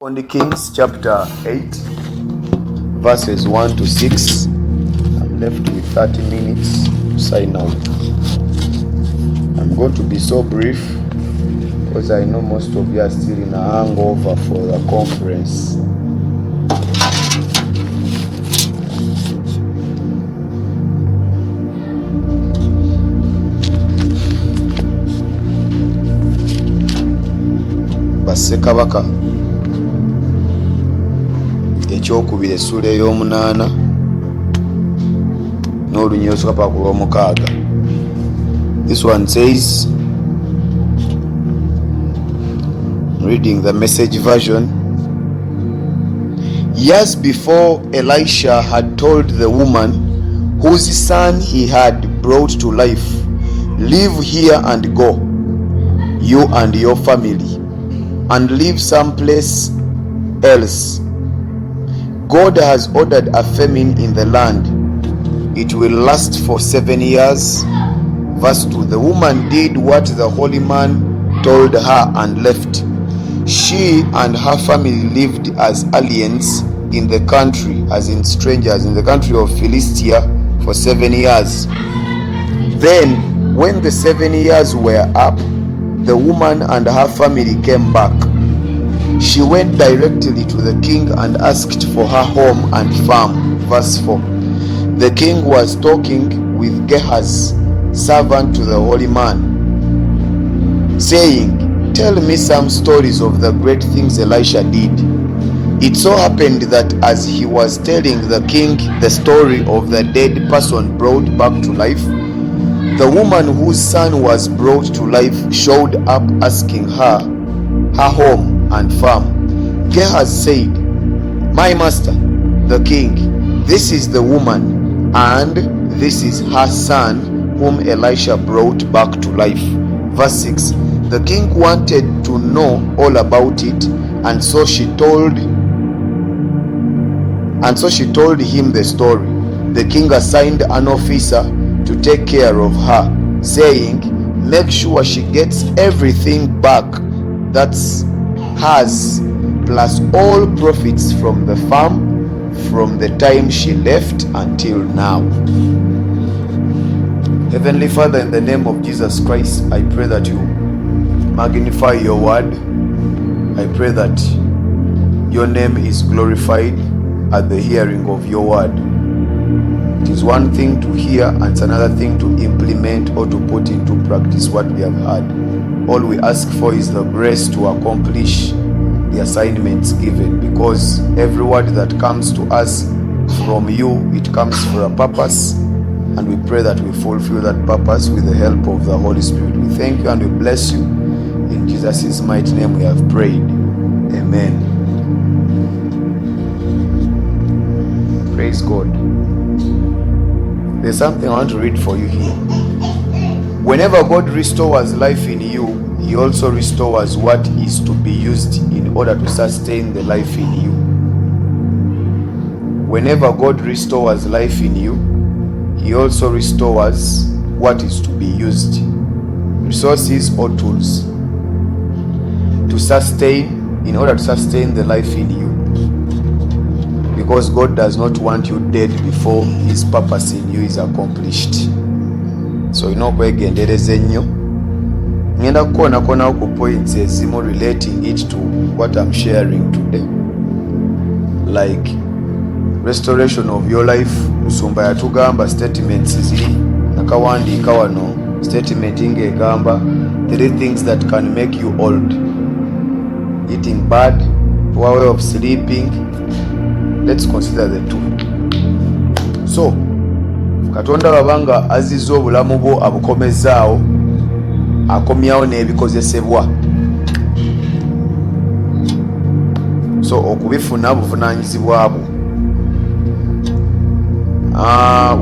On the Kings chapter 8 verses 1 to 6. I'm left with 30 minutes to sign out. I'm going to be so brief because I know most of you are still in a hangover for the conference. Bassekabaka ekyokubiri essula ey'omunaana n'olunyooso paka ku lw'omukaaga. This one says, reading the Message version, years before Elisha had told the woman whose son he had brought to life, "Leave here and go, you and your family, and live someplace else. God has ordered a famine in the land. It will last for 7 years." Verse 2. The woman did what the holy man told her and left. She and her family lived as aliens in the country, as in strangers, in the country of Philistia for 7 years. Then, when the 7 years were up, the woman and her family came back. She went directly to the king and asked for her home and farm. Verse 4. The king was talking with Gehazi, servant to the holy man, saying, "Tell me some stories of the great things Elisha did." It so happened that as he was telling the king the story of the dead person brought back to life, the woman whose son was brought to life showed up asking her home and farm. Gehazi said, "My master, the king, this is the woman, and this is her son whom Elisha brought back to life." Verse 6. The king wanted to know all about it, and so she told him the story. The king assigned an officer to take care of her, saying, "Make sure she gets everything back that's hers, plus all profits from the farm from the time she left until now." Heavenly Father, in the name of Jesus Christ, I pray that you magnify your word. I pray that your name is glorified at the hearing of your word. It is one thing to hear and it's another thing to implement or to put into practice what we have heard. All we ask for is the grace to accomplish the assignments given, because every word that comes to us from you, it comes for a purpose, and we pray that we fulfill that purpose with the help of the Holy Spirit. We thank you and we bless you. In Jesus' mighty name we have prayed. Amen. Praise God. There's something I want to read for you here. Whenever God restores life in you, He also restores what is to be used in order to sustain the life in you. Whenever God restores life in you, He also restores what is to be used, resources or tools, to sustain, in order to sustain the life in you. Because God does not want you dead before His purpose in you is accomplished. So okwegendereza ennyo. Ngenda kukoonakoonawo ku points ezimu relating it to what I'm sharing today, like restoration of your life. Musumba yatugamba statements ziri nakawandiika wano, statement ng'egamba 3 things that can make you old: eating bad, poor way of sleeping. Let's consider the 2. So Katonda babanga azizza obulamu bwo abukomezaawo, akomyawo n'ebikozesebwa. So okubifuna buvunaanyizibwa bwo.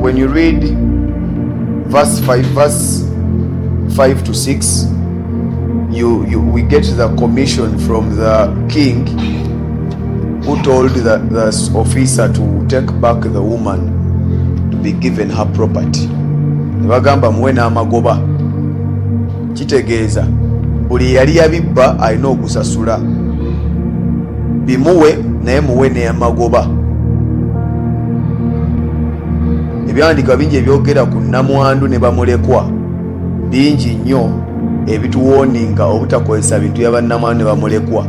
When you read verse 5 to 6, we get the commission from the king, who told the officer to take back the woman to be given her property. Nebagamba muwe n'amagoba. Kitegeeza buli yali yabibba alina okusasula. bimuwe naye muwe n'amagoba. Ebyandika bingi ebyogera ku nnamwandu ne bamulekwa bingi nnyo ebituwoninga obutakozesa bintu bya bannamwandu ne bamulekwa.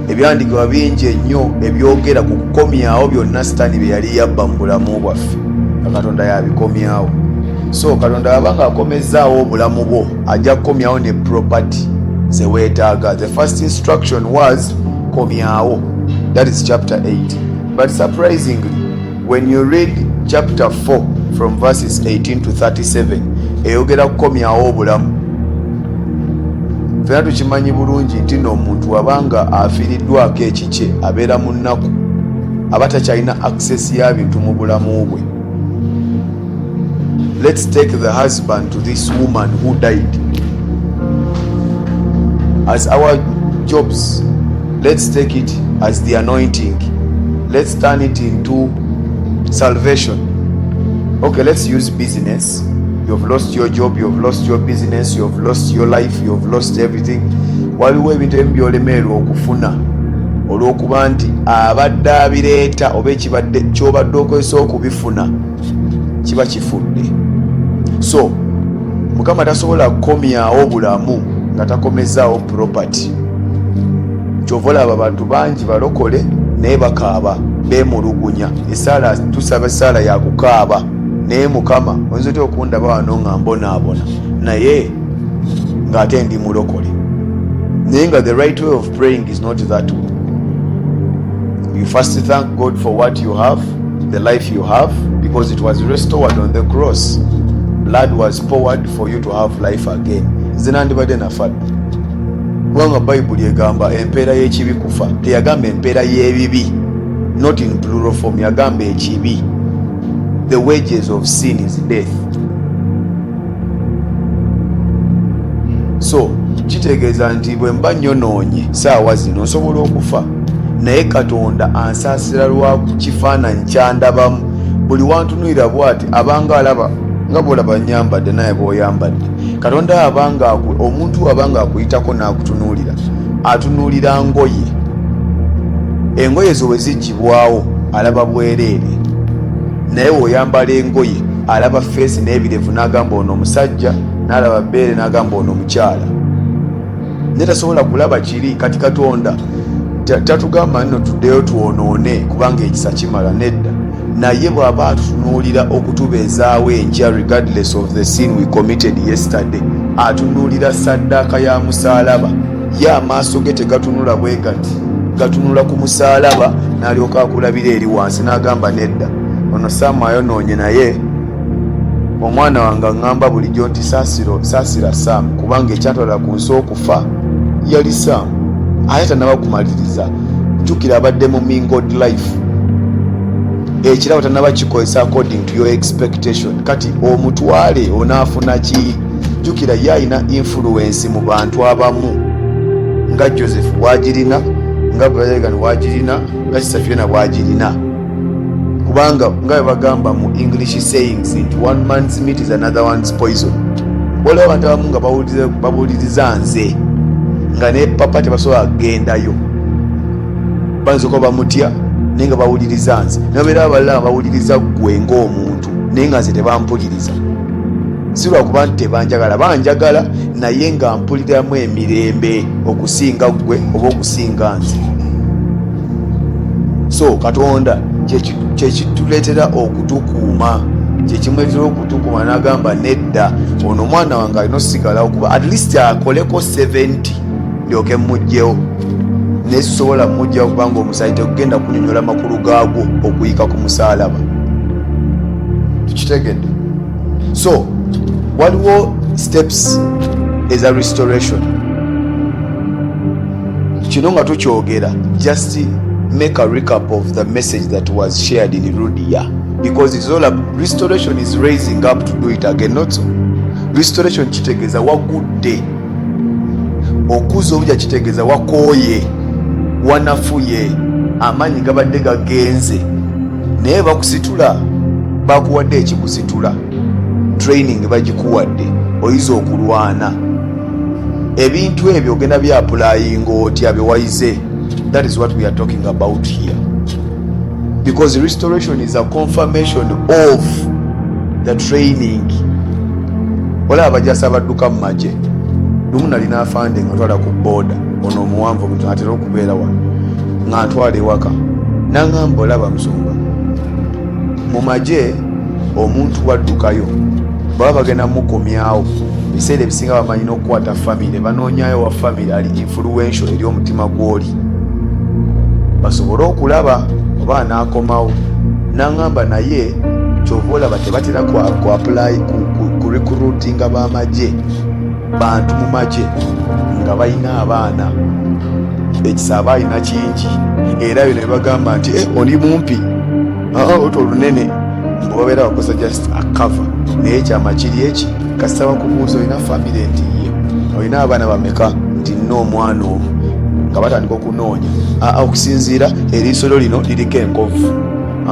Ebyandikibwa bingi ennyo ebyogera ku kukomyawo byonna Sitaani bye yali yabba mu bulamu bwaffe, Katonda yabikomyawo. So Katonda abanga akomezaawo obulamu bwo ajja kukomyawo ne property ze weetaaga. The first instruction was komyawo. That is chapter 8. But surprisingly, when you read chapter 4 from verses 18 to 37, eyogera kukomyawo obulamu. Fena tukimanyi bulungi nti n'omuntu abanga afiiriddwako ekikye abeera mu nnaku, aba takyalina access ya bintu mu bulamu bwe. Let's take the husband to this woman who died as our jobs. Let's take it as the anointing. Let's turn it into salvation. Okay, let's use business. You've lost your job, you've lost your business, you've lost your life, you've lost everything. Waliwo ebintu ebimu byolemerwa okufuna olw'okuba nti abadde abireeta oba ekibadde ky'obadde okozesa okubifuna kiba kifudde. So Mukama tasobola kukomyawo bulamu nga takomezaawo property. Kyova olaba abantu bangi balokole naye bakaaba beemulugunya. Esaala tusaba esaala ya kukaaba naye Mukama oyinza otya okundaba wano nga mbonaabona naye ng'ate ndi mulokole. Naye nga the right way of praying is not that way. You first thank God for what you have, the life you have, because it was restored on the cross. Blood was poured for you to have life again. Zinandibadde nafadde. Kubanga Bayibuli egamba empeera y'ekibi kufa, teyagamba empeera y'ebibi. Not in plural form, yagamba ekibi. The wages of sin is death. So kitegeeza nti bwe mba nyonoonye saawa zino nsobola okufa, naye Katonda ansaasira lwa kifaananyi kyandabamu. Buli wantunuulira bw'ati abanga alaba nga bw'olaba nnyambadde naye bw'oyambadde. Katonda abanga omuntu abanga akuyitako n'akutunuulira, atunuulira ngoye. Engoye zo bwe ziggyibwawo alaba bwereere, naye bw'oyambala engoye alaba feesi n'ebirevu n'agamba ono omusajja, n'alaba bbeere n'agamba ono omukyala. Naye tasobola kulaba kiri. Kati Katonda tatugamba nno tuddeyo twonoone kubanga ekisa kimala, nedda. Naye bw'aba atutunuulira okutubeezaawo enkya regardless of the sin we committed yesterday, atunuulira saddaaka ya musaalaba. Ye amaaso ge tegatunula bwe gati, gatunula ku musaalaba n'alyoka akulabira eri wansi n'agamba nedda, ono saamwayonoonye naye omwana wange aŋŋamba bulijjo nti saasira Saamu kubanga ekyatwala ku nsi okufa yali Saamu. Ate tannaba kumaliriza. Jjukira abadde mu mingled life. Ekirabo tannaba kikozesa according to your expectation. Kati omutwale onaafuna ki? Jjukira ye alina influence mu bantu abamu nga Joseph bw'agirina, nga Brother bw'agirina, nga Safina bw'agirina. Kubanga nga bagamba mu English sayings nti one man's meat is another one's poison. Waliwo abantu abamu nga bawuliriza nze nga ne papa tebasobola kugendayo, banza okuba bamutya naye nga bawuliriza nze. Nabeera abalala bawuliriza ggwe ng'omuntu naye nga nze tebampuliriza. Si lwakuba nti tebanjagala, banjagala naye nga mpuliramu emirembe okusinga ggwe oba okusinga nze. So Katonda kyekituleetera okutukuuma, kyekimuleetera okutukuuma n'agamba nedda, ono omwana wange alina osigalawo kuba at least akoleko 70 ndyoke mmuggyewo. Naye sisobola mmuggyawo kubanga omusaayi tegugenda kunyonyola makulu gaagwo okuyika ku musaalaba. Tukitegedde? So waliwo steps eza restoration. Kino nga tukyogera, just make a recap of the message that was shared in Rudia, because it's all about restoration is raising up to do it again. Not so. Restoration kitegeeza wagudde, okuza obujja kitegeeza wakooye, wanafuye, amaanyi gabadde gagenze naye bakusitula, bakuwadde ekikusitula, training bagikuwadde, oyiza okulwana. Ebintu ebyo ogenda byapulayinga otya byewayize That is what we are talking about here. Because restoration is a confirmation of the training. Wala abajasa badduka mu magye lumu nali n'afande nga ntwala ku booda ono omuwanvu omuntu atera okubeera wano nga ntwala ewaka naŋŋamba olaba musumba mu magye omuntu bwaddukayo baba bagenda mukomyawo ebiseera ebisinga bamanyi n'okukwata famire banoonyayo wa famire ali influential eri omutima gw'oli basobole okulaba oba anaakomawo naŋŋamba naye kyova olaba tebatera ku apply ku recruitinga b'amagye bantu mu magye nga balina abaana ekisa aba alina kingi era bino nebagamba nti oli mumpi oti olunene mbu babeera bakosa just a cover naye ekyama kiri eki kasita bakubuuza olina famire nti ye olina abaana bameka nti nina omwana omu nga batandika okunoonya okusinziira eriisolo lino liriko enkovu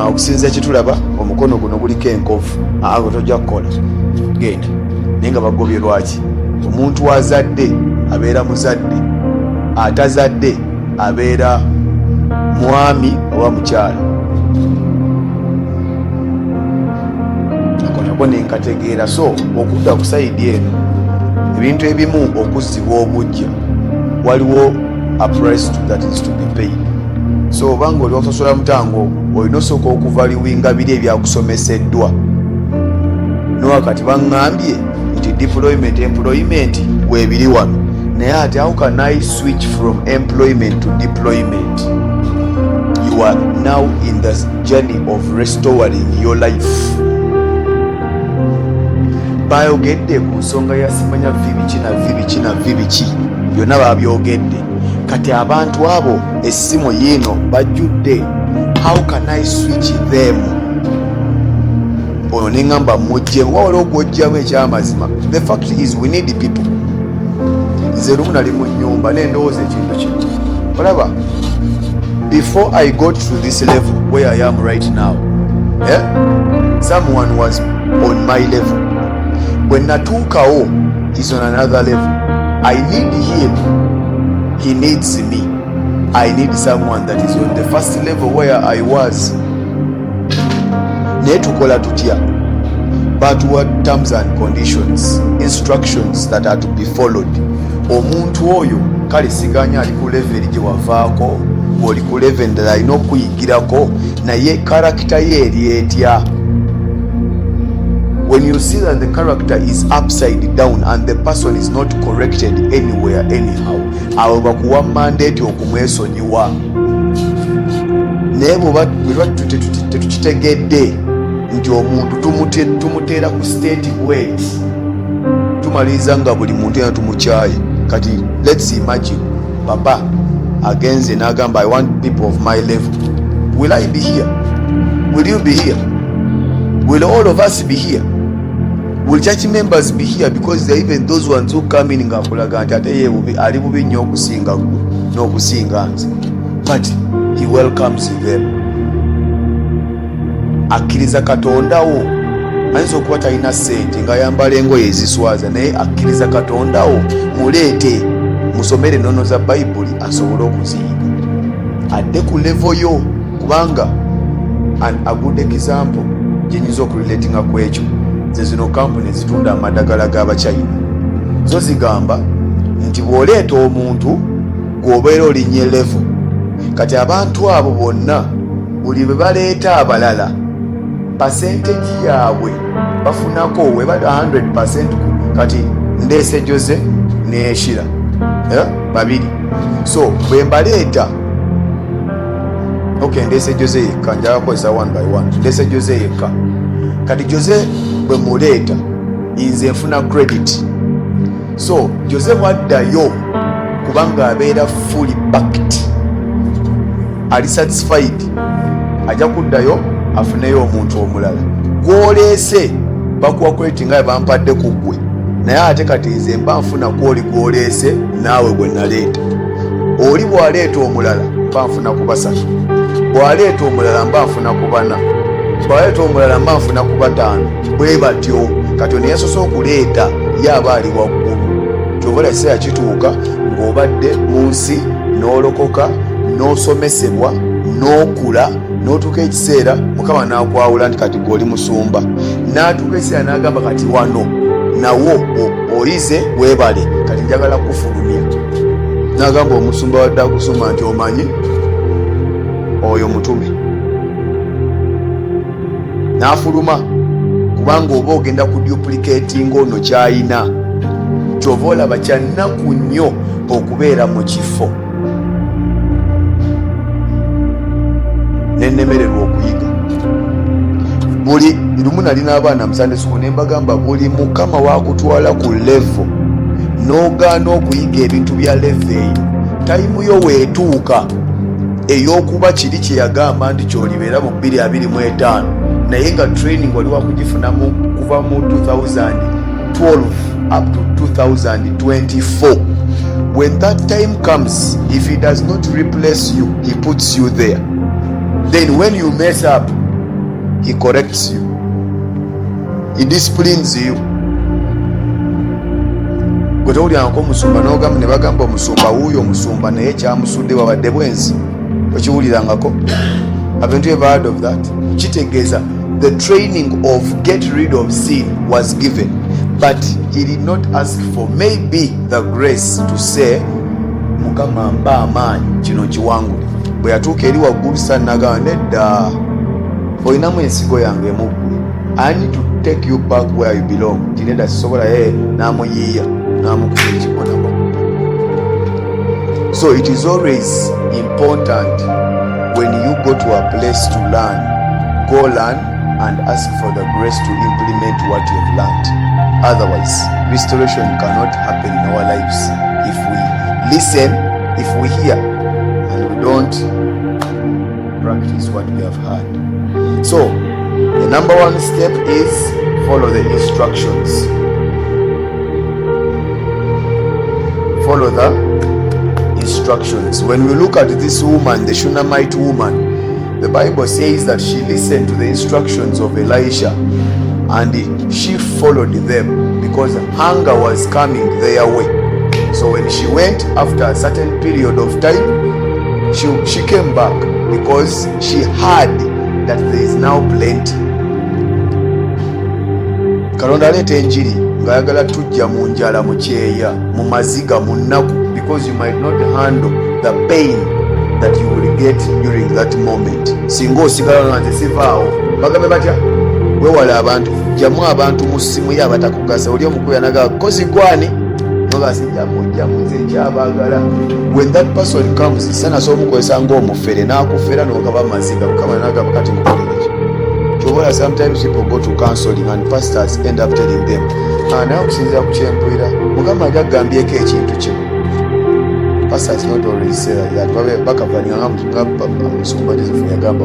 okusinza ekitulaba omukono guno guliko enkovu gwe tojja kukola genda naye nga bagobye lwaki omuntu azadde abeera muzadde atazadde abeera mwami oba mukyala akonako nenkategeera. So okudda ku sayidi eno ebintu ebimu okuzzibwa obujja waliwo a price that is to be paid. So obanga oli wasosola mutango olina osooka okuvaliwinga biri ebyakusomeseddwa nowakati baŋŋambye nti employment weebiri wano naye ate how can I switch from employment to deployment? You are now in the journey of restoring your life. Bayogedde ku nsonga ya simanya vibiki byonna babyogedde kati abantu abo essimu yiino bajjudde. How can I switch them? Ono neŋŋamba mujjemu wawala ogwojjamu ekyamazima. The fact is we need people. Nze lumu nali mu nnyumba nendowooza ekintu kino olaba before I got to this level where I am right now, someone was on my level. When natuukawo is on another level. I need him, he needs me. I need someone that is on the first level where I was. Naye tukola tutya? But what terms and conditions, instructions that are to be followed. Omuntu oyo kale siganya ali ku level gye wavaako, oli ku level endala alina okuyigirako, naye character ye eri etya? When you see that the character is upside down and the person is not corrected anywhere anyhow, abo bakuwa mandate okumwesonyiwa. Naye bwe tetukitegedde nti omuntu tumuteera ku state weight, tumaliriza nga buli muntu yena tumukyaye. Kati let's imagine papa agenze n'agamba I want people of my level. Will I be here? Will you be here? Will all of us be here? Will church members be here? Because there are even those ones who come in ngakulaga nti ate ye ali bubi nnyo okusinga n'okusinga nze. But he welcomes them. Akkiriza Katondawo. Ayinza okuba talina ssente ng'ayambala engoye eziswaza naye akkiriza Katondawo muleete musomere ennono za Bayibuli asobole okuziyiga adde ku level yo. Kubanga a good example gyenyinza okurelatinga ku ekyo ze zino kampuni ezitunda amadagala g'Abachina zo zigamba nti bw'oleeta omuntu gw'obeera olinnye level, kati abantu abo bonna buli bwe baleeta abalala percentage yaabwe bafunako weba 100%. Kati ndeese Jose neeshira babiri, so bwe mbaleeta ndeese Jose yekka, njala kukozesa one by one. Ndeese Jose yekka, kati Jose bwe muleeta nze nfuna credit. So Jose bwaddayo kubanga abeera fully backed, ali satisfied, ajja kuddayo afuneyo omuntu omulala. Gwoleese bakuwa credit nga bampadde ku ggwe, naye ate kati nze mba nfuna kwoli gwoleese naawe gwe naleeta. Oli bw'aleeta omulala mba nfuna ku basatu, bw'aleeta omulala mba nfuna ku bana, bw'aleeta omulala mba nfuna ku bataano, bwe batyo. Kati ono yasoose okuleeta ye aba ali waggulu. Kyova ekiseera kituuka ng'obadde mu nsi n'olokoka n'osomesebwa n'okula n'otuuka ekiseera Mukama n'akwawula nti kati gw'oli musumba, n'atuuka ekiseera n'agamba kati wano nawo oyize weebale, kati njagala kufulumya. N'agamba omusumba wadde akusumba nti omanyi oyo mutume. N'afuluma kubanga oba ogenda kuduplicating ono kyayina. Kyova olaba kya nnaku nnyo okubeera mu kifo. Nennemererwa okuyiga. Buli lumu nali n'abaana mu Sunday school ne mbagamba buli Mukama waakutwala ku level n'ogaana okuyiga ebintu bya level eyo, tayimu yo weetuuka ey'okuba kiri kye yagamba nti ky'olibeera mu 2025, naye nga training wali wakugifunamu kuva mu 2012 up to 2024. When that time comes, if he does not replace you, he puts you there. Then when you mess up, he corrects you. He disciplines you. Gwe towulirangako omusumba n'ogamba ne bagamba omusumba wuuyo omusumba naye kyamusudde wabadde bwensi. Okiwulirangako? Haven't you ever heard of that? Kitegeeza the training of get rid of sin was given, but he did not ask for maybe the grace to say Mukama mba amaanyi kino kiwangule. Bwe yatuuka eri waggulu n'agamba nedda olinamu ensigo yange emuggulu. I need to take you back where you belong. Kinedda sisobola n'amuyiiya n'amukuba ekikono. So it is always important when you go to a place to learn, go learn and ask for the grace to implement what you have learned. Otherwise, restoration cannot happen in our lives if we listen, if we hear, and we don't practice what we have heard. So, the number one step is follow the instructions. Follow the instructions. When we look at this woman, the Shunammite woman, the Bible says that she listened to the instructions of Elisha and she followed them because hunger was coming their way. So when she went after a certain period of time, she came back because she heard that there is now plenty. Katonda aleeta enjiri ng'ayagala tujja mu njala, mu kyeya, mu maziga, mu nnaku, because you might not handle the pain that you will get during that moment. Singa osigala nze sivaawo bagambe batya wewala abantu, jamu abantu mu ssimu ye abatakugasa. Oli omukulu yanaga kozi gwani nogasi jamu nze nkyabaagala. When that person comes sana somukozesa ng'omufere n'akufera n'ogaba maziga, Mukama n'agamba kati mukolere ki. Sometimes people go to counseling and pastors end up telling them naye okusinziira ku kyempulira Mukama agambyeko ekintu kino. Pastors not always say that. Bakavanya musumba Joseph yagamba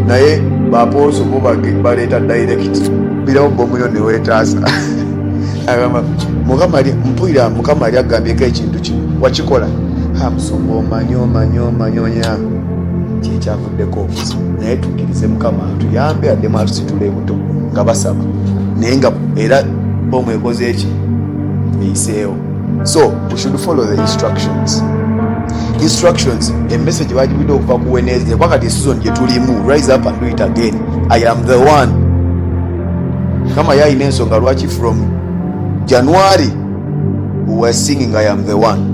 naye bapooso bo baleeta direct birawo bomuyo ne weetaasa agamba Mukama ali agambyeko ekintu kino wakikola. Musumba omanyonya kyekyavuddeko obuzi, naye tukkirize Mukama atuyambe addemu atusitule buto nga basaba naye nga era bomwekoze eki eyiseewo. So we should follow the instructions. A message bagibidde okuva ku Wednesday kwakati season gye tulimu, rise up and do it again. I am the one. Kama yalina ensonga lwaki from January we were singing I am the one.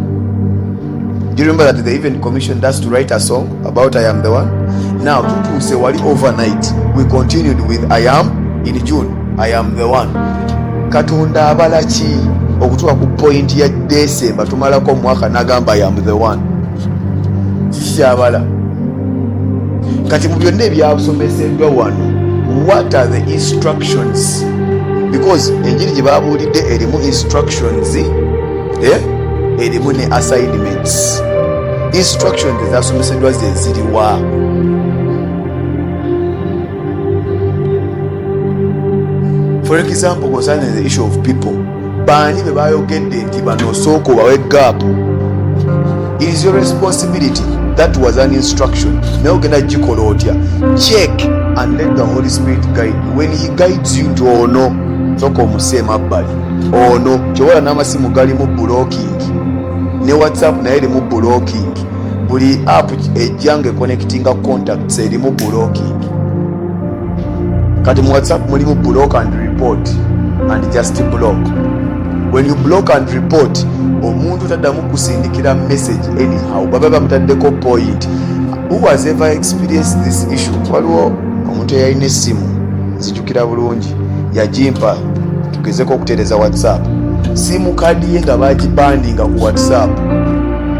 Do you remember that they even commissioned us to write a song about I am the one? Now, tutuuse wali overnight, we continued with I am in June, I am the one. Katonda abala ki okutuuka ku point ya December tumalako omwaka n'agamba I am the one. Kiki kyabala? Kati mu byonna ebyasomeseddwa wano, what are the instructions? Because enjiri gye baabuulidde erimu instructions, erimu ne assignments. Instructions ezasomeseddwa ze ziriwa? For example, concerning the issue of people, baani be bayogedde nti bano osooka obawe gap. It is your responsibility. That was an instruction. Naye ogenda gikola otya? Check and let the Holy Spirit guide you. When he guides you to ono, sooka omuse emabbali. Ono kyobola n'amasimu gali mu blocking, ne WhatsApp naye eri mu blocking. buli app ejjange connectinga contacts erimu blocking. Kati mu WhatsApp mulimu block and report and just block. When you block and report, omuntu taddamu kusindikira message anyhow, baba bamutaddeko point. Who has ever experienced this issue? Waliwo omuntu eyalina essimu nzijukira bulungi yagimpa tugezeko okutereza WhatsApp, simu kadi ye nga bagibandinga ku WhatsApp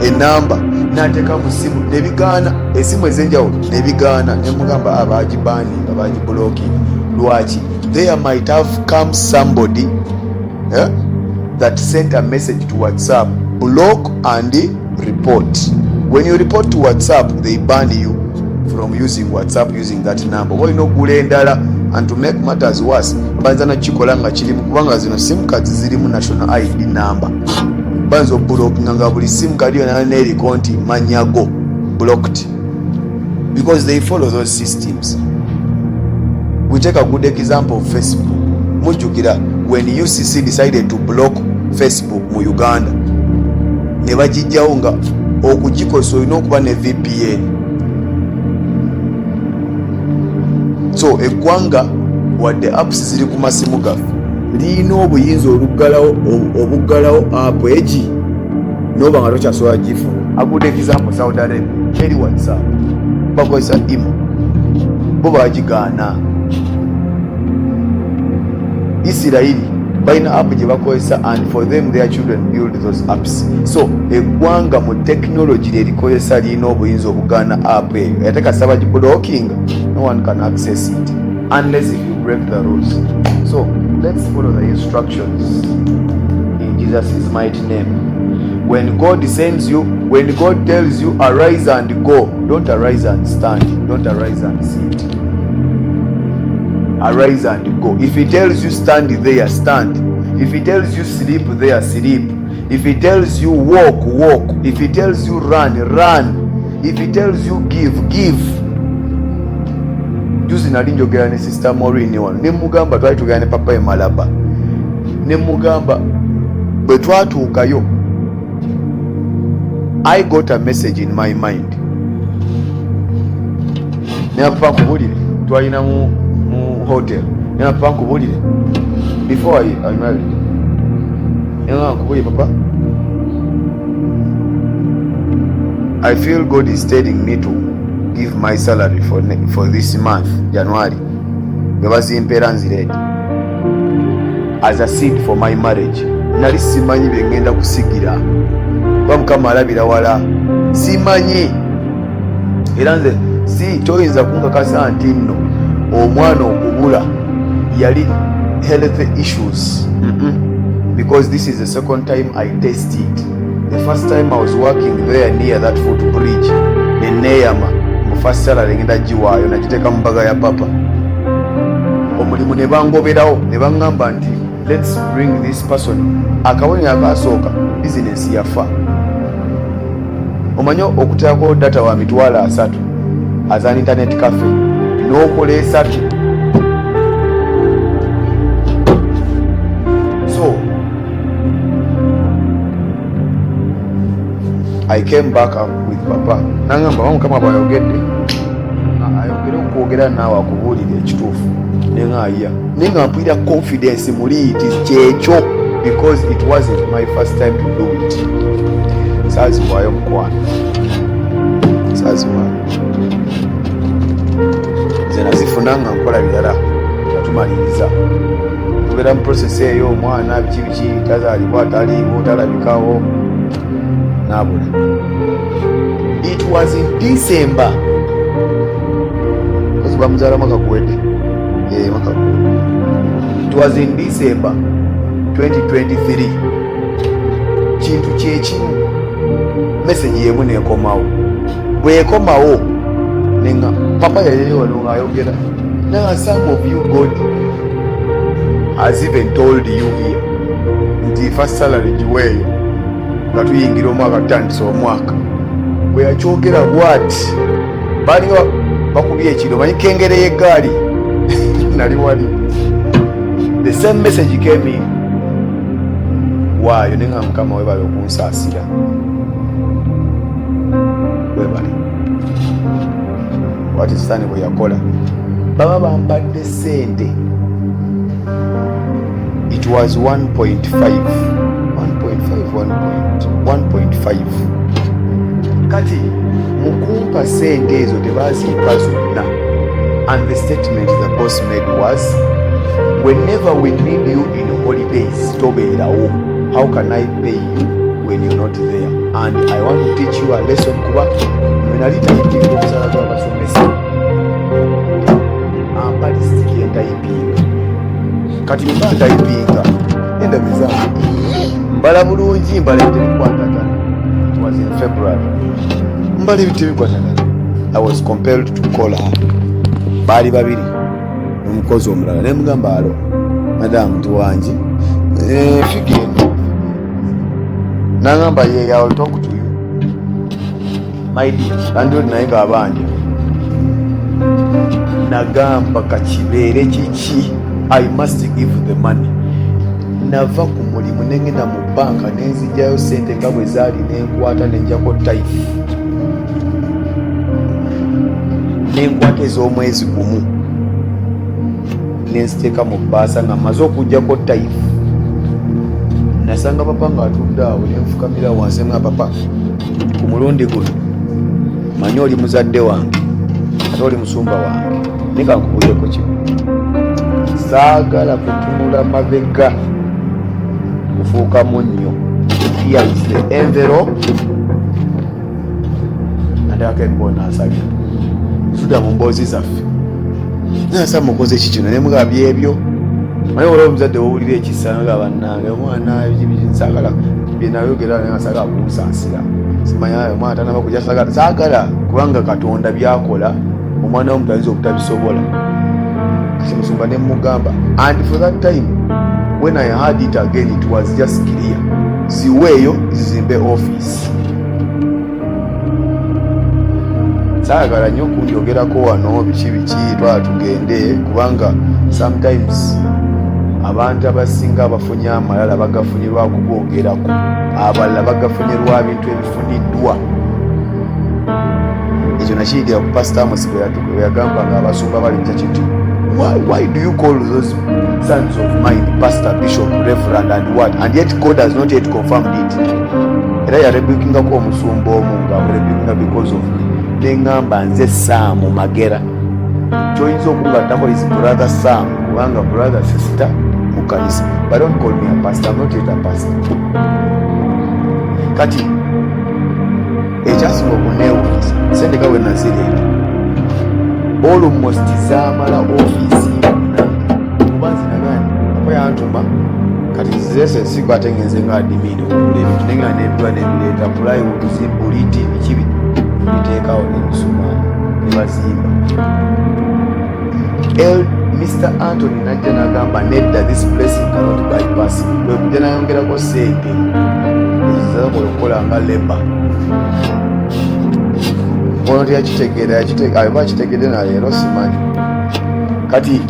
enamba n'ateeka mu simu nebigaana, esimu ez'enjawulo nebigaana, nemugamba abagibandinga bagibulooking. Lwaki? There might have come somebody that sent a message to WhatsApp, block and report. When you report to WhatsApp, they ban you from using WhatsApp using that number. Why no gule endala? And to make matters worse, banza na chikola nga chilimu kubanga zino sim cards zilimu national ID number. Banzo block nga buli sim card yona neri konti manyago blocked because they follow those systems. We take a good example of Facebook. Mujukira when UCC decided to block Facebook mu Uganda, ne bagijjawo nga okugikosa olina okuba ne VPN. So eggwanga wadde apps ziri ku masimu gaffe lirina obuyinza obuggalawo app egi noba nga tokyasobola gifuna. A good example, Saudi Arabia teri WhatsApp, bakozesa imo, bo bagigaana. Isiraeli balina app gye bakozesa and for them their children build those apps. So eggwanga mu technology lyerikozesa lirina obuyinza obugaana app eyo, ate kasaba giblocking, no one can access it unless if you break the rules. So let's follow the instructions in Jesus' mighty name. When God sends you, when God tells you arise and go, don't arise and stand, don't arise and sit. Arise and go. If he tells you stand there, stand. If he tells you sleep there, sleep. If he tells you walk, walk. If he tells you run, run. If he tells you give, give. Juzi nali njogera ne sister Maureen wano ne mugamba twali tugenda ne papa e Malaba ne mugamba bwe twatuukayo I got a message in my mind. Ne papa nkubulire twalina mu hotel. Ne papa nkubulire before I married. Ne nkubulire papa, I feel God is telling me to give my salary for this month, January. Bebazimpera nzirete as a seed for my marriage. Nali simanyi bengenda kusigira kwa Mukama alabira wala, simanyi era nze si toyinza kunkakasa nti nno omwana okubula yali health issues. Because this is the second time I tested. The first time I was working there near that footbridge in Neyama, first salary ngenda jiwayo nakiteeka mu baga ya papa. Omulimu ne bangoberawo ne bangamba nti let's bring this person. Akawonye akasooka business yafa. Omanyo okuteekako data wa mitwalo 3 as an internet cafe n'okola 3. So I came back up with papa. Nangamba Mukama bwayogedde ayogera okwogera naawe akubuulira ekituufu neŋŋaaya naye nga mpulira confidence muli it is kyekyo because it wasn't my first time to do it. Saazibwayo mukwano, saazibwayo nze nazifuna nga nkola birala nga tumaliriza tubeera mu process eyo. Omwana biki biki tazaalibwa taliiwo talabikawo nabula. It was in December. Because bamuzaala mwaka guwedde. Mwaka guwedde. It was in December 2023. Kintu kyekimu. Message yemu nekomawo. Bwekomawo nenga papa yali wano ng'ayogera. Now some of you God has even told you here nti first salary giweeyo nga tuyingira omwaka tutandisa omwaka. Bwe yakyogera bwati baali bakubye ekiro manyi kengere y'eggaali nali wali. The same message came in. Waayo nenga Mukama webale okunsaasira. Bwe what is sani bwe yakola baba bampadde sente. It was 1.5 kati mukumpa sente ezo tebaziipa zonna. And the statement the boss made was, whenever we need you in holidays tobeerawo, how can I pay you when you're not there? And I want to teach you a lesson kuba nali tayipinga okusala gw'abasomesa ampali siki entayipinga kati mba ntayipinga endabizange mbala bulungi mbala ebitebikwatagana. It was in February. Mbala ebitebikwatagana. I was compelled to call her. Baali babiri omukozi omulala ne mugamba alo madamu tuwangi figendo nagamba ye I will talk to you my dear andod naye ng'abandi nagamba kakibeere kiki I must give the money. Nava ku mulimu nengenda mu banka nenzijjayo sente nga bwe zaali nenkwata nenjako taifu nenkwata ez'omwezi gumu nenziteeka mu bbaasa nga mmaze okuggyako taifu. Nasanga papa ng'atudde awo nenfukamira wansi nga papa ku mulundi guno manyi oli muzadde wange ate oli musumba wange nika nkubuuleko kimu saagala kutunula mabega kufuuka munnyo. Here is the envelope andako embona asabye tuda mu mboozi zaffe nasa mukoze ki kino ne mugambye ebyo naye olwo omuzadde wowulira ekisa nga bannange omwana saagala byenayogera naye saagala kunsansira simanyayo omwana tanaba kujja saagala kubanga Katonda byakola omwana w'omuntu ayinza obutabisobola. Kati musumba ne mugamba, and for that time when I heard it again it was just clear ziweeyo zizimbe office. Saagala nnyo kunjogerako wano biki tugende kubanga sometimes abantu abasinga abafunye amalala bagafunirwa kugogerako, abalala bagafunirwa bintu ebifuniddwa. Ekyo nakiyigira ku Pastor Amos bwe yagamba nga abasumba bali kiti, why do you call those sons of mine pastor, bishop, reverend and what, and yet God has not yet confirmed it? Era yarebukingako omusumba omu nga amurebukinga because of me. Nengamba nze Sam Magera kyoyinza okungaddako is brother Sam kubanga brother sister mu kanisa, but don't call me a pastor. I'm not yet a pastor. Kati ekyasinga okuneewuunyisa sente nga bwe nazireeta almost zaamala ofiisi kuba nzinagani apa yantuma kati zese siku ate ngenze nga adimini okugula ebintu nenga nebirwa nebireeta plywood zibuliti bikibi biteekawo n'emisumaali ne bazimba. Mr. Anthony najja n'agamba nedda, this blessing cannot bypass. Bwe kujja nayongerako sente ezizakola okukola nga leba ono teyakitegeera aba akitegedde na leero simanyi. Kati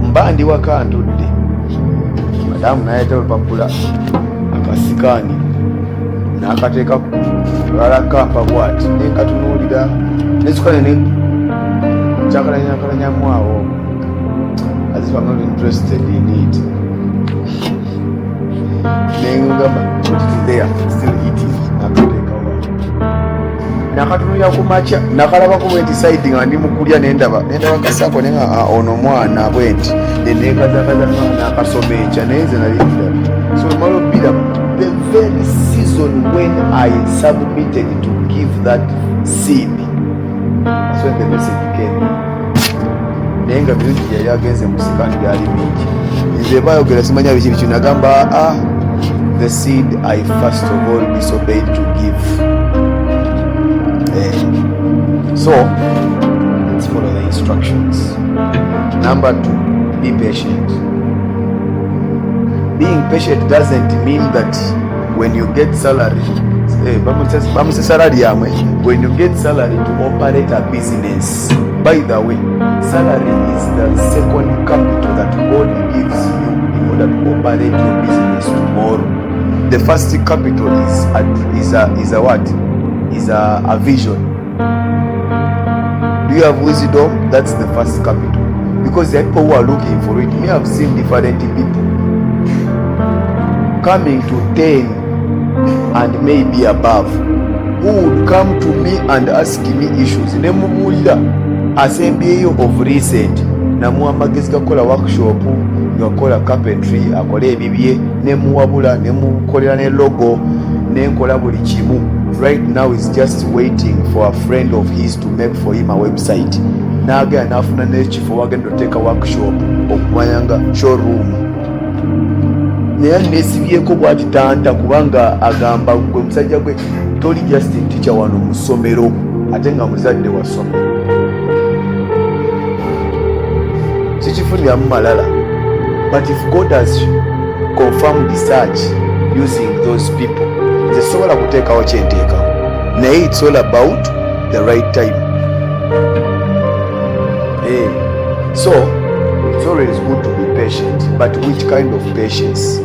mba ndi waka ntudde madamu nayeta olupapula akasikaani n'akateeka lwala kampa bwati nenkatunuulira nesukane kyakalanyamu awo as if I'm not interested in it. Nengamba put it there, still eating. Nakatunulira ku makya nakalabako bwenti side nga ndi mukulya nendaba kasako nenga ono mwana bwenti nenekazakaza nakasoma ekya naye nze nali ndaba. So malo bira the very season when I submitted to give that seed, that's when the message came. Naye nga birungi yali agenze musikani byali bingi nze bayogera simanya biki biki nagamba the seed I first of all disobeyed to give. So let's follow the instructions. Number 2, be patient. Being patient doesn't mean that when you get salary, when you get salary to operate a business. By the way, salary is the second capital that God gives you in order to operate your business tomorrow. The first capital is a what? Is a vision. The second capital is a Do you have wisdom? That's the first capital. Because the people who are looking for it, me have seen different people coming to 10 and maybe above, who would come to me and ask me issues. Nemubulira asembyeyo of recent namuwa amagezi gakola workshop, gakola carpentry, akola ebibye, nemuwabula, nemukolera ne logo, nenkola buli kimu. Right now is just waiting for a friend of his to make for him a website. Naga nafuna n'ekifo wagenda oteeka workshop okumanyanga showroom. Naye nesibyeko bwatitanta kubanga agamba gwe musajja gwe toli just teacher wano mu ssomero ate nga muzadde wa ssomero. Sikifunira mu malala. But if God has confirmed the search using those people, nze sobola kuteekawo kyenteekawo. Naye it's all about the right time. So it's always good to be patient, but which kind of patience?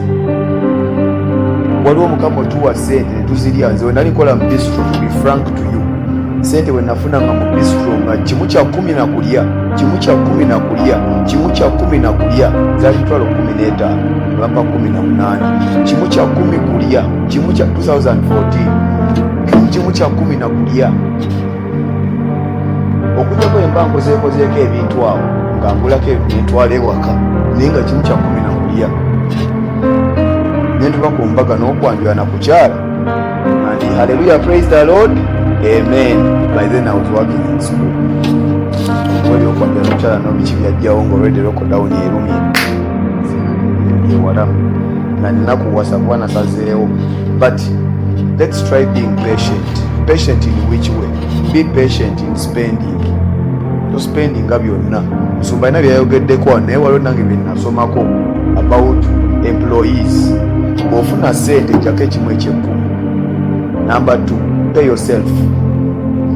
Waliwo mukama otuwa sente netuzirya. Nze nalikola mu bistro, to be frank to you, sente bwe nafunanga mu bistro nga kimu kya 10 na kulya, kimu kya 10 na kulya, kimu kya 10 na kulya zaali mitwalo 15 mpaka 18, kimu kya 10 kulya, kimu kya 2014, kimu kya 10 na kulya. Okujjako embango zeekozeeko ebintu awo nga ngulako ebintwala ewaka naye nga kimu kya 10 na kulya. Nentuba ku mbaga n'okwanjula na kukyala and hallelujah, praise the Lord, amen. By then I was working in school. Wali okwanjula n'okukyala n'obiki byajjawo ng'olwedde lockdown erumye ewala nga ninakuwasa kuba nasazeewo. But let's try being patient. Patient in which way? Be patient in spending. Tospendinga byonna. Musumba ina byayogeddeko naye waliwo nange bye nasomako about employees. Bw'ofuna sente jako ekimu eky'ekkumi. Number 2, pay yourself,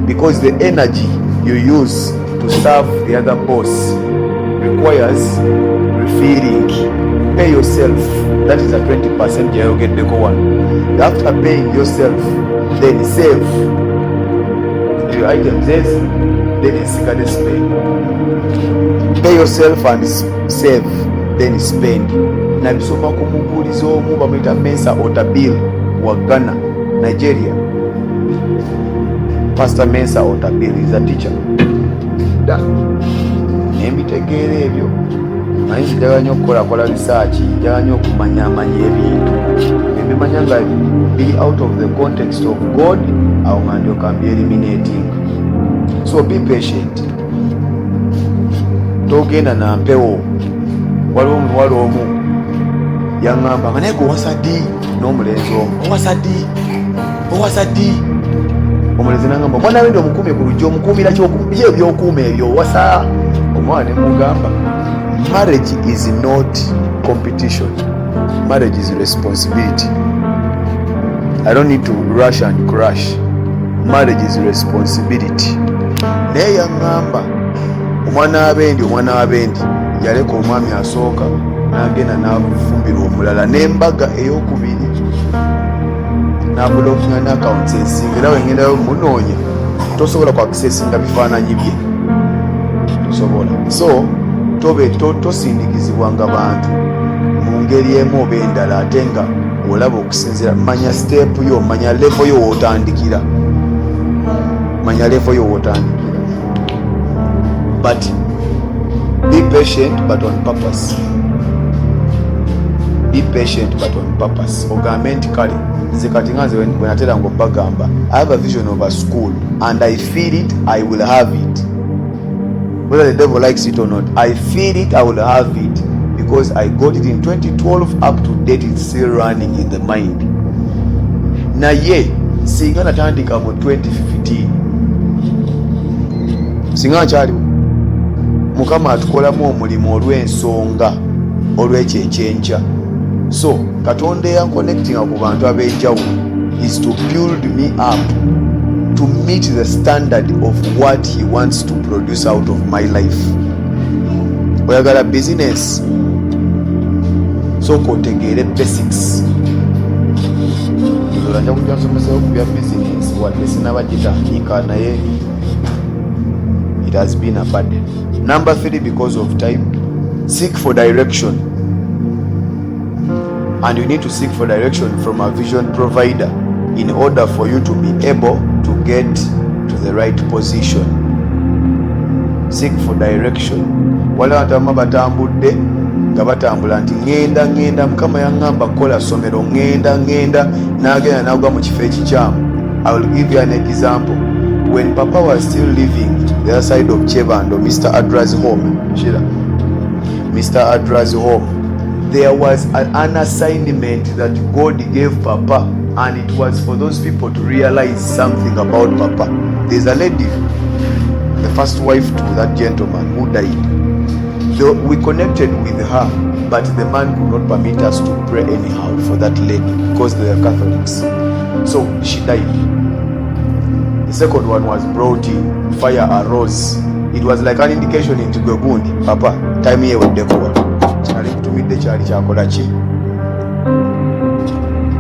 because the energy you use to serve the other boss requires refilling. Pay yourself. That is a 20% byayogeddeko one. After paying yourself, then save the items, yes, then insigade spend. Pay yourself and save, then spend. Nabisoma ku mubuulizi omu bamuyita Mensa Otabil wa Ghana, Nigeria. Pastor Mensa Otabil is a teacher. Nembitegeera ebyo naye njagala nnyo okukolakola research, njagala nnyo okumanyamanya ebintu ebimanya nga biri out of the context of God, awo nga ndyoka mbi eliminating. So be patient. Togenda na mpewo. Waliwo omuwala omu yaŋŋamba nga naye gwe owasa ddi n'omulenzi omu owasa ddi. Omulenzi n'aŋŋamba omwana we ndi omukuumi ku luggi, omukuumira ki ebyokuuma ebyo owasa? Omwana ne mugamba marriage is not competition. Marriage is responsibility. I don't need to rush and crash. Marriage is responsibility. Naye yaŋŋamba omwana w'abendi yaleka omwami asooka n'agenda n'afumbirwa omulala, n'embaga ey'okubiri n'abulokinga n'akawunti ensinga. Era wengendayo munoonya tosobola kwakisesinga bifaananyi bye, tosobola. So tosindikizibwanga bantu mu ngeri emu oba endala ate nga olaba okusinzira. Manya step yo, manya level yo wootandikira, but be patient but on purpose. Be patient but on purpose. Ogambe nti kale nze kati nga nze bwe natera ng'obbagamba, I have a vision of a school and I feel it, I will have it. Whether the devil likes it or not, I feel it, I will have it, because I got it in 2012. Up to date, it's still running in the mind. Naye singa natandika mu 2015, singa nkyaliwo, Mukama atukolamu omulimu olw'ensonga, olw'ekyekyenkya. So Katonda eyanconnectinga ku bantu ab'enjawulo is to build me up to meet the standard of what he wants to produce out of my life. Oyagala business, so kotegeere basics. Nja kujja nsomeseo ku bya business wadde sinabagitandika, naye it has been abandoned. Number 3, because of time, seek for direction. And you need to seek for direction from a vision provider in order for you to be able to get to the right position. Seek for direction. Wala atama batambudde nga batambula nti ngenda mukama yaŋŋamba kola somero ngenda n'agenda n'agwa mu kifo ekikyamu. I will give you an example. When Papa was still living the other side of Chebando, Mr. Adra's home, Mr. Adra's home, there was an assignment that God gave Papa, and it was for those people to realize something about Papa. There's a lady, the first wife to that gentleman who died. Though we connected with her, but the man could not permit us to pray anyhow for that lady because they are Catholics. So she died. The second one was brought in. Fire arose. It was like an indication into Gogundi. Papa, time here with the cover. Charlie to meet the Charlie Chakolachi.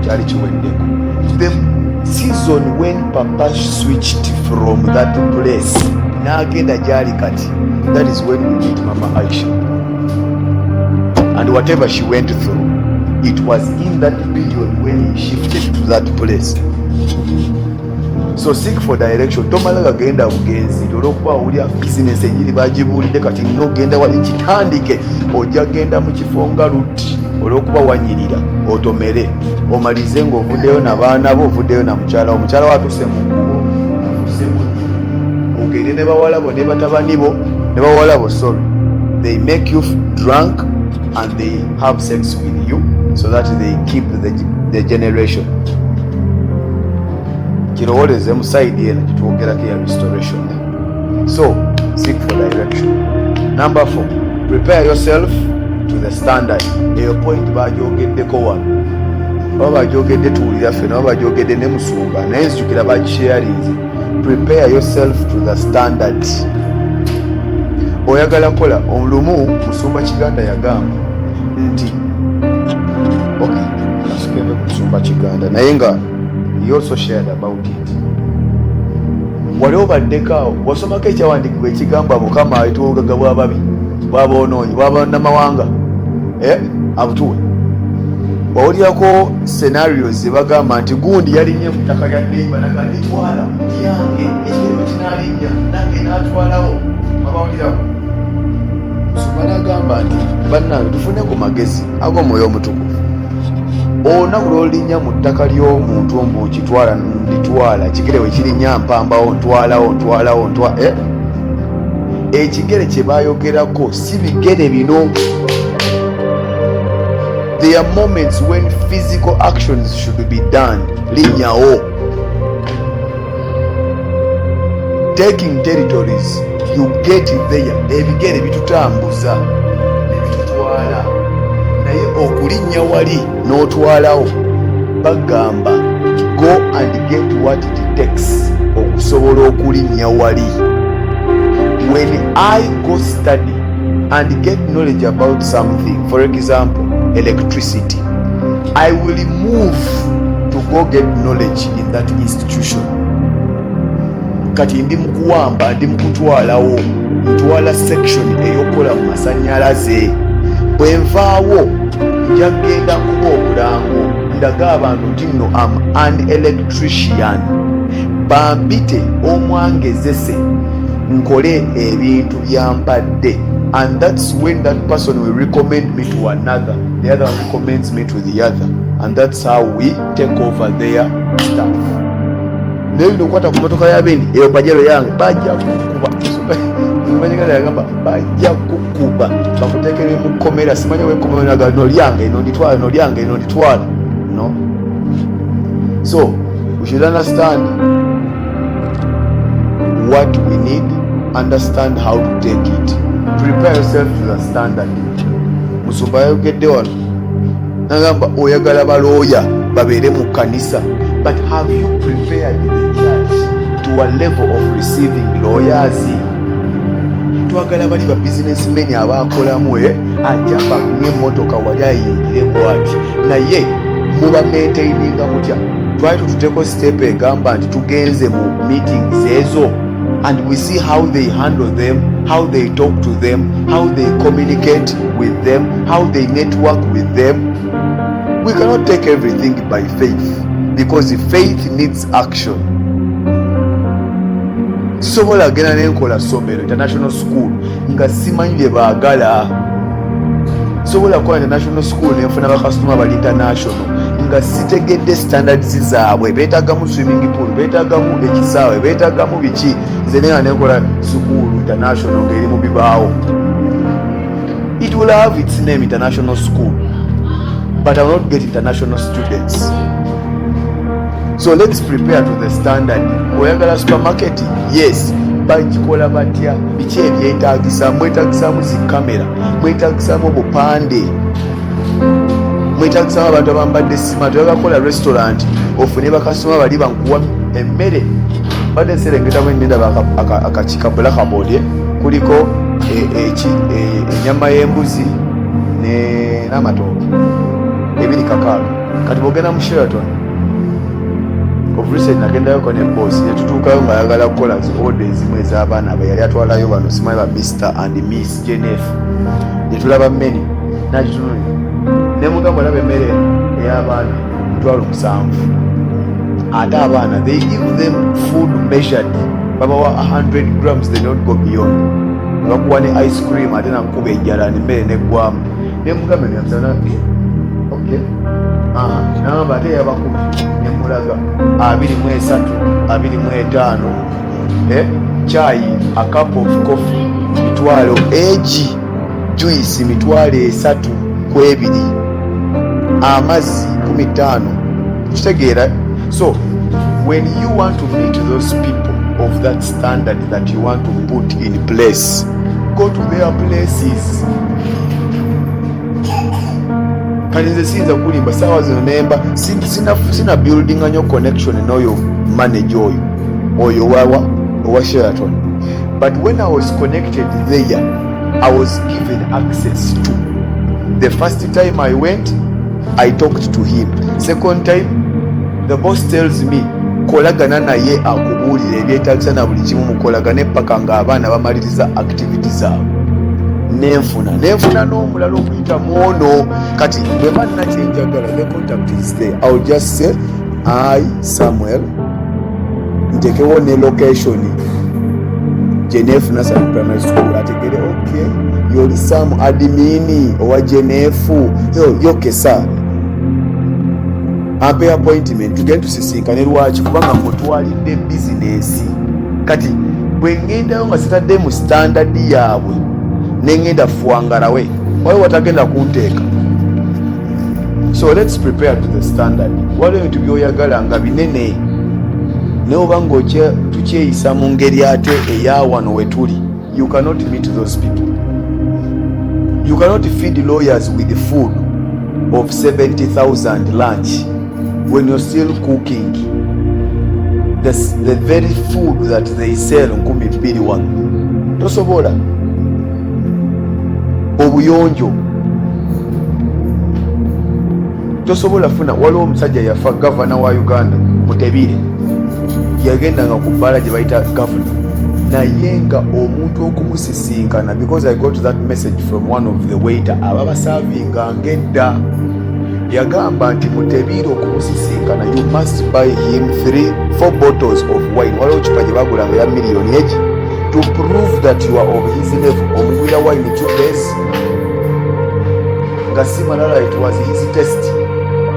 Charlie Chiwendeko. The season when Papa switched from that place, Nagenda Jari Kati, that is when we meet Mama Aisha. And whatever she went through, it was in that period when he shifted to that place. So seek for direction. Tomalaga genda bugenzi olwokuba awulira bizinesi enyiri bagibuulidde kati nno genda wali kitandike, ojja genda mu kifo nga luti olwokuba wanyirira otomere omalize ng'ovuddeyo n'abaana bo, ovuddeyo na mukyala wo, mukyala wo atuse mu kkubo, atuse mu ogende ne bawala bo ne batabani bo ne bawala bo, sorry, they make you drunk and they have sex with you so that they keep the generation. Kirowoleze mu side eno kitwogerako ya restoration. So seek for direction. Number 4, prepare yourself to the standard. Eyo point bajogeddeko wano, oba bajogedde tuwulira ffena, oba bajogedde ne musumba naye nzijukira bagisharinze. Prepare yourself to the standard. Oyagala kola olumu musumba Kiganda yagamba nti okay, nasikebe kusumba Kiganda naye nga he also shared about it. Wali obaddekaawo wasomako ekyawandiikibwa ekigamba Mukama aleta obugagga bw'ababi bw'aboonoonyi bw'abannamawanga abutuwe. Wawulirako scenarios ze bagamba nti gundi yalinnya mu ttaka lya neighbor nakanditwala yange ekirime kinaalinnya nange n'atwalawo. Abawulirako musumba n'agamba nti bannange tufune ku magezi ag'omwoyo omutukuvu. Olunaku lw'olinnya mu ttaka ly'omuntu mbuukitwala nditwala, ekigere we kirinnya mpambawo ntwalawo ekigere kye baayogerako si bigere bino. There are moments when physical actions should be done. Linnyawo. Taking territories, you get there. Ebigere bitutambuza nebitutwala. Naye okulinnya wali n'otwalawo bagamba go and get what it takes okusobola okulinnya wali. When I go study and get knowledge about something, for example electricity, I will move to go get knowledge in that institution. Kati ndi mukuwamba ndi mukutwalawo ntwala section eyokola mu masanyalaze. Bwe nvaawo nja genda kuba obulango ndaga abantu nti nno am an electrician, bambite omwangezese nkole ebintu byampadde. And that's when that person will recommend me to another, the other one recommends me to the other, and that's how we take over their stuff. Naye nokwata ku motoka ya beni eyo pajero yange bajja kukuba mumanyikana yagamba bajja kukuba bakutekere mu komera simanya we komera ga no lyange ino nditwala no. So we should understand what we need, understand how to take it. Prepare yourself to the standard. Musumba yayogedde wano nagamba oyagala balooya babeere mu kanisa, but have you prepared the church to a level of receiving lawyers? Twagala bali ba businessmen abakolamu ajjamba ng'emmotoka wali ayingire bwati naye muba maintaininga mutya. Twali tuteko step egamba nti tugenze mu meetings ezo and we see how they handle them, how they talk to them, how they communicate with them, how they network with them. We cannot take everything by faith, because faith needs action. Sisobola genda nenkola somero international school nga simanyi bye baagala. Sisobola kukola international school nenfuna bakasitoma bali international nga sitegedde standards zaabwe. Beetagamu swimming pool, beetagamu ekisaawe, beetagamu biki. Nze nenga nenkola school international ng'eri mu bibaawo. It will have its name international school, but I will not get international students. So let's prepare to the standard. Oyagala supermarket, yes, bagikola batya, biki ebyetaagisa, mwetaagisamu zi kamera, mwetaagisamu obupande, mwetaagisamu abantu abambadde smart. Oyagala kukola restaurant, ofune bakasitoma bali bankuwa emmere. Badde nserengetamu endaba akakika blackboard, kuliko ennyama y'embuzi n'amatooke ebiri kakaaga. Kati bw'ogenda mu Sheraton of recent nagendayoko ne boss yetutuukayo nga ayagala kukola zi order ezimu ez'abaana be yali atwalayo bano simanyi ba Mr and Miss Jennifer. Netulaba menu nagitunulira ne mugamba olaba emmere ey'abaana 7,000. Ate abaana they give them food measured, babawa 100 grams, they not go beyond. Bakuwa ne ice cream ate nakuba ejjala nemmere neggwamu. Ne mugamba nyamusana okay namba ate yabakumi nemulaga 23, 25, chai, a cup of coffee mitwalo, egi juice mitwalo 3 ku 2, amazzi 15. Kitegeera? So when you want to meet those people of that standard that you want to put in place, go to their places. Kati nze siyinza kulimba saawa zino nemba sina building anyo connection n'oyo manager oyo owa Sheraton. But when I was connected there, I was given access to. The first time I went, I talked to him. Second time, the boss tells me kolagana naye akubuulira ebyetaagisa na buli kimu mukolagane paka ng'abaana bamaliriza activities zaabwe. Nenfuna n'omulala okuyita mwono. Kati bwe banna kyenjagala, the contact is there. I will just say Samuel ntekewo ne location Jenef Nursery Primary School, ategere okay yoli Sam admini owa Jenef yokesa ampe appointment tugende tusisinkane lwaki kubanga mutwalidde business. Kati bwe ngendayo nga sitadde mu standard yaabwe nengenda fuangarawe waliwo watagenda kunteeka. So let's prepare to the standard. Waliwo ebintu byoyagala nga binene naye oba tukyeyisa mu ngeri ate eya wano wetuli. You cannot meet those people. You cannot feed lawyers with the food of 70,000 lunch when you're still cooking the very food that they sell 21. Tosobola. Obuyonjo tosobola funa. Waliwo omusajja yafa gavana wa Uganda Mutebire, yagendanga ku bbala gye bayita gavana naye nga omuntu okumusisinkana, because I got that message from one of the waiter ababasavinga ngedda, yagamba nti Mutebire okumusisinkana you must buy him 3-4 bottles of wine. Waliwo kipa gye bagulanga ya miliyoni egi to prove that you are of his level. Omugwira wine 2 days nga si malala, it was his test.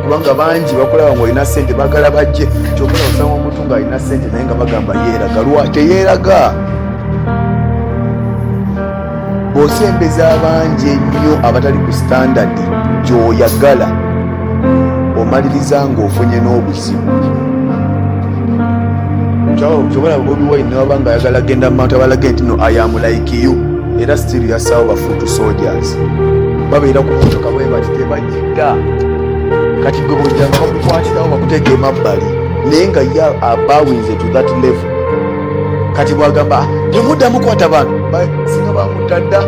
Kubanga bangi bakolaba ng'olina ssente bagala bajje, kyokka osanga omuntu ng'alina ssente naye nga bagamba yeeraga. Lwa teyeeraga. Bw'osembeza abangi ennyo abatali ku standard gy'oyagala, omaliriza ng'ofunye n'obuzibu. Kyobola Bobi Wine newaba nga ayagala genda mu bantu abalage nti no I am like you, era still yasawo bafuutu soldiers babeera ku motoka bwe bati tebajjidda. Kati gwe bwojjanga bakukwatirawo bakuteeka emabbali naye nga ye abawinze to that level. Kati bwagamba temuddamu kwata bantu singa bamutta dda.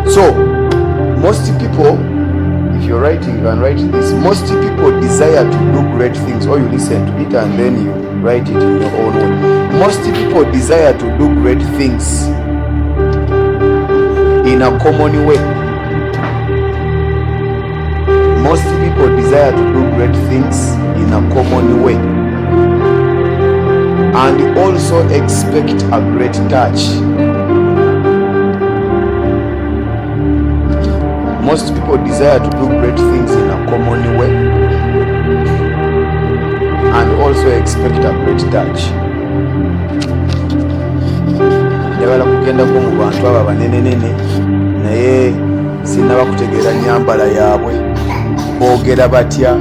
So most people people, if you're writing, you can write this. Most people desire to do great things, or you listen to it and then you write it in your own way. Most people desire to do great things in a common way. Most people desire to do great things in a common way, and also expect a great touch. Most people desire to do great things in a common way and also expect a great touch. Njagala kugendako mu bantu abo abanenenene naye sinaba kutegeera nyambala yaabwe, boogera batya.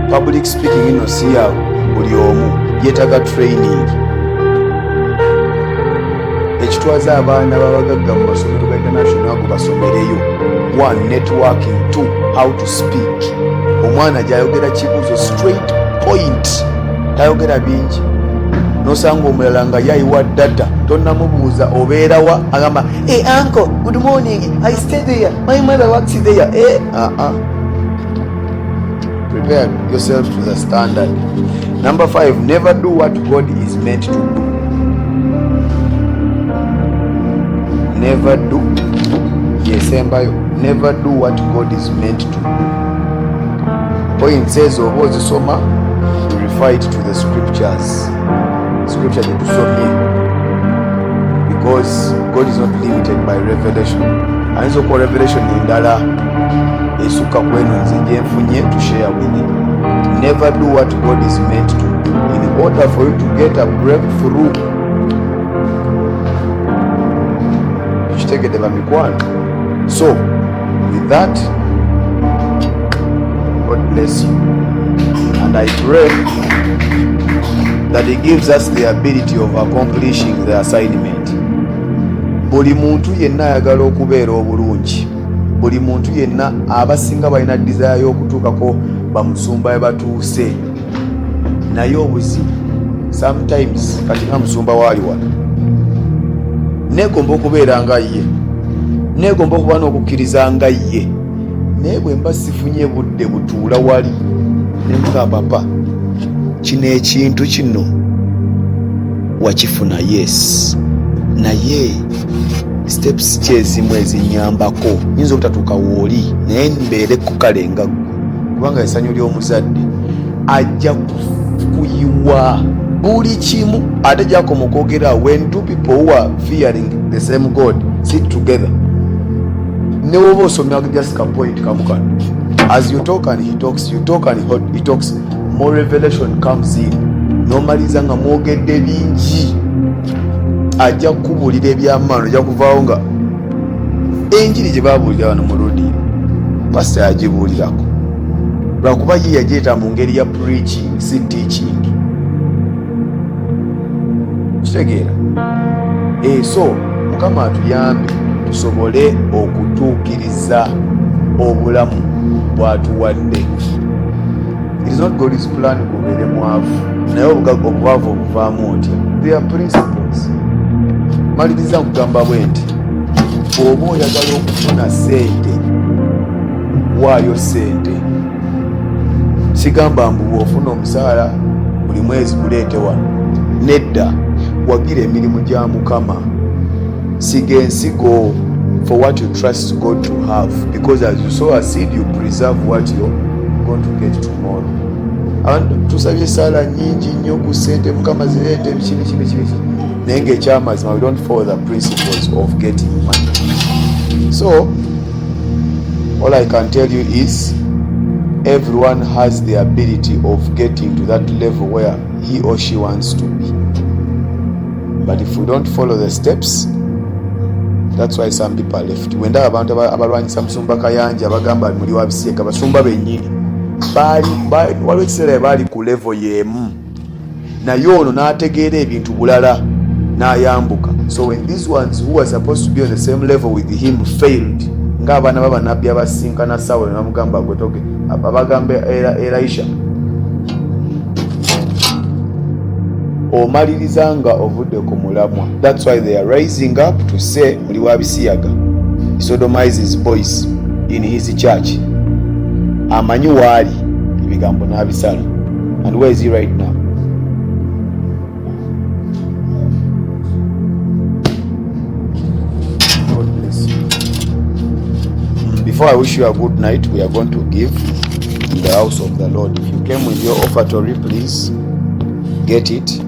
Public speaking ino si ya buli omu, yeetaga training. Ekitwaza abaana babagagga mu masomero ga international ago basomereyo. 1. Networking. 2. How to speak. Omwana gyayogera kibuuzo straight point, tayogera bingi. Nosanga omulala nga yayiwa data, tonnamubuuza obeerawa, agamba hey uncle, good morning, I stay there, my mother works there. Prepare yourself to the standard. Number 5, never do what God is meant to do. Never do. Yes, never do what God is meant to do. Point says, soma, you refer it to the scriptures. Scripture that tusomye, because God is not limited by revelation. And so revelation endala esuka kwenu nze gyenfunye to share with you. Never do what God is meant to do in order for you to get a breakthrough. Kitegede bamikwano. So with that, God bless you, and I pray that He gives us the ability of accomplishing the assignment. Buli muntu yenna ayagala okubeera obulungi, buli muntu yenna abasinga balina desire y'okutuukako bamusumba batuuse, naye obuzibu sometimes kati nga musumba waali wano neegomba okubeera nga ye, neegomba okuba n'okukkiriza nga ye, naye bwe mba sifunye budde butuula wali ne mugamba papa, kino ekintu kino wakifuna, yes, naye steps kyezimu ezinyambako nyinza obutatuuka wooli naye mbeere kukalenga ggwe, kubanga essanyu ly'omuzadde ajja kuyiwa buli kimu. Ate gyakoma okwogera, when two people who are fearing the same God sit together, ne woba osomya just ka point kamu kano, as you talk and he talks, you talk and he talks, more revelation comes in. Nomaliza nga mwogedde bingi, ajja kukubuulira ebyamaano, ajja kuvaawo nga enjiri gye baabuulira wano mu lodiyo pasita yagibuulirako, lwakuba ye yagyeta mu ngeri ya preaching, si teaching. Kitegeera? So Mukama atuyambe tusobole okutuukiriza obulamu bw'atuwadde. It is not God's plan kubeere mwavu, naye obwavu obuvaamu otya. There are principles. Maliriza nkugamba bwe nti bw'oba oyagala okufuna ssente, waayo ssente. Sigamba mbu bw'ofuna omusaala buli mwezi guleete wano. Nedda, wagira emirimu gya Mukama. Siga ensigo for what you trust God to have, because as you sow a seed you preserve what you're going to get tomorrow. And tusabye sala nyingi nnyo ku ssente Mukama zireete biki naye ng'ekyamazima we don't follow the principles of getting money. So all I can tell you is everyone has the ability of getting to that level where he or she wants to be, but if we don't follow the steps, that's why some people are left. Wenda abantu abalwanyisa Musumba Kayanja bagamba muli wa Bisieka, basumba bennyini waliwo ekiseera baali ku level y'emu, naye ono n'ategeera ebintu bulala n'ayambuka. So when these ones who were supposed to be on the same level with him failed, ng'abaana b'abannabbi abasinkana Sawulo ne bamugamba gwetoke, abagamba Elisha, omaliriza nga ovudde ku mulamwa. That's why they are rising up to say muli wa Bisiyaga, he sodomizes boys. in his church. Amanyi waali ebigambo n'abisala. And where is he right now? God bless you. Before I wish you a good night, we are going to give in the house of the Lord. If you came with your offertory, please get it.